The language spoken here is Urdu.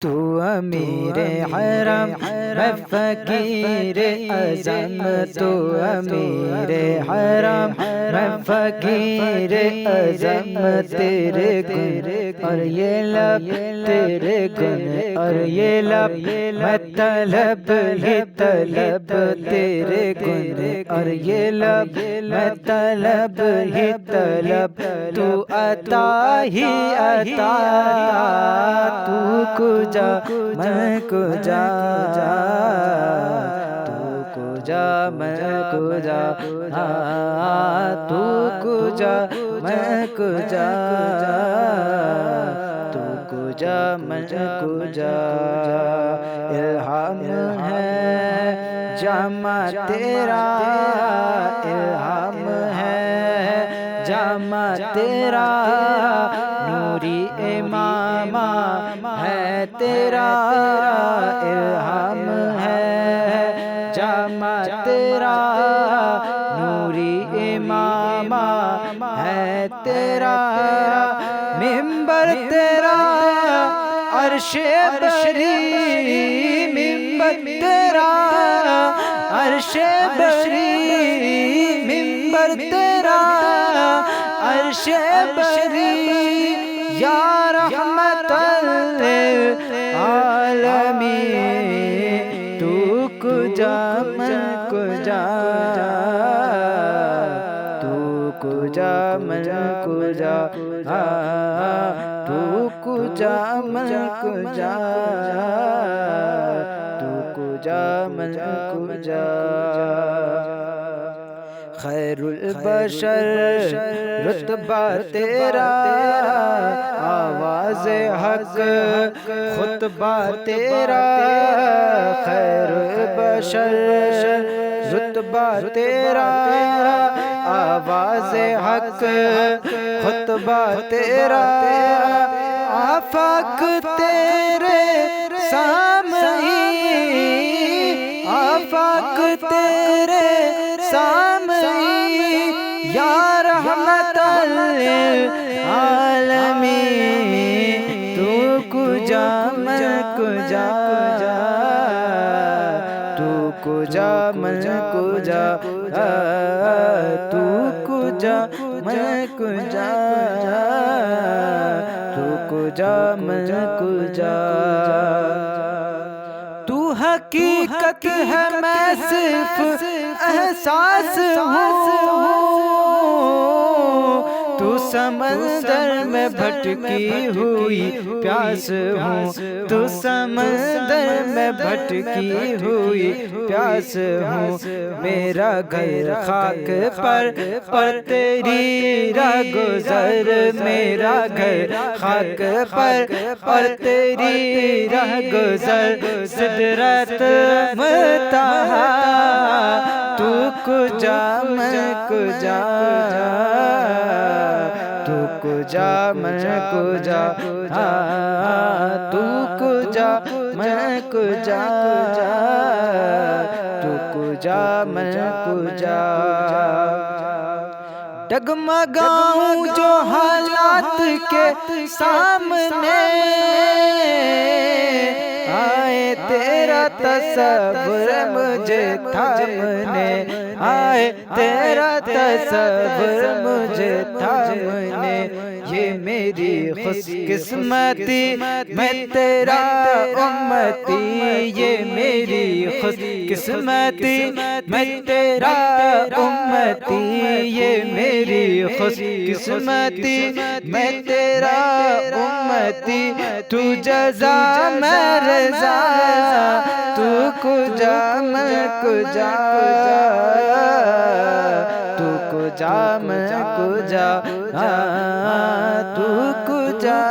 تو امیر حرم میں فقیر اعظم، تو امیر حرم میں فقیر اعظم، تیرے گن اور یہ لب تیرے گن اور یہ لب میں طلب ہی طلب، تیرے گن اور یہ لب میں طلب ہی طلب، تو عطا ہی عطا، تو کجا میں کجا، تو کجا میں کجا، تو کجا میں کجا، تو کجا میں کجا، الہام ہے جامع تیرا، الہام ہے جامع تیرا، نوری امامہ ہے تیرا، الہام ہے جامع تیرا، نوری امامہ ہے تیرا، منبر تیرا عرش بری، منبر تیرا عرش بری، منبر تیرا عرش بری، یا رحمت للعالمین، تو کجا میں کجا، تو کجا میں کجا، تو کجا میں کجا، تو کجا میں کجا، خیر البشر رتبہ تیرا، آواز حق خطبہ تیرا، خیر البشر رتبہ تیرا، آواز حق خطبہ تیرا، آفاق تیرے سامعی، آفاق تیرے سامعی، یا رحمت للعالمین، تو کجا میں کجا، تو کجا میں کجا، تو کجا میں کجا، تو کجا میں کجا، تو حقیقت ہے میں صرف احساس ہوں، تو سمندر میں بھٹکی ہوئی پیاس ہوں، تو سمندر میں بھٹکی ہوئی پیاس ہوں، میرا گھر خاک پر تیری راہ گزر، میرا گھر خاک پر تیری راہ گزر، سدرت منتہا، تو کجا میں کجا، تو کجا میں کجا، تو کجا میں کجا، تو کجا میں کجا، ڈگمگاؤں جو حالات کے سامنے، آئے تیرا تصور مجھے تھامنے، آئے تیرا تصور مجھے تھامنے، یہ میری خوش قسمتی میں تیرا امتی، یہ میری خوش قسمتی میں تیرا امتی، یہ میری خوش قسمتی میں تیرا امتی، تو جزا میں رضا، تو کجا میں کجا، تو کجا میں کجا، تو کجا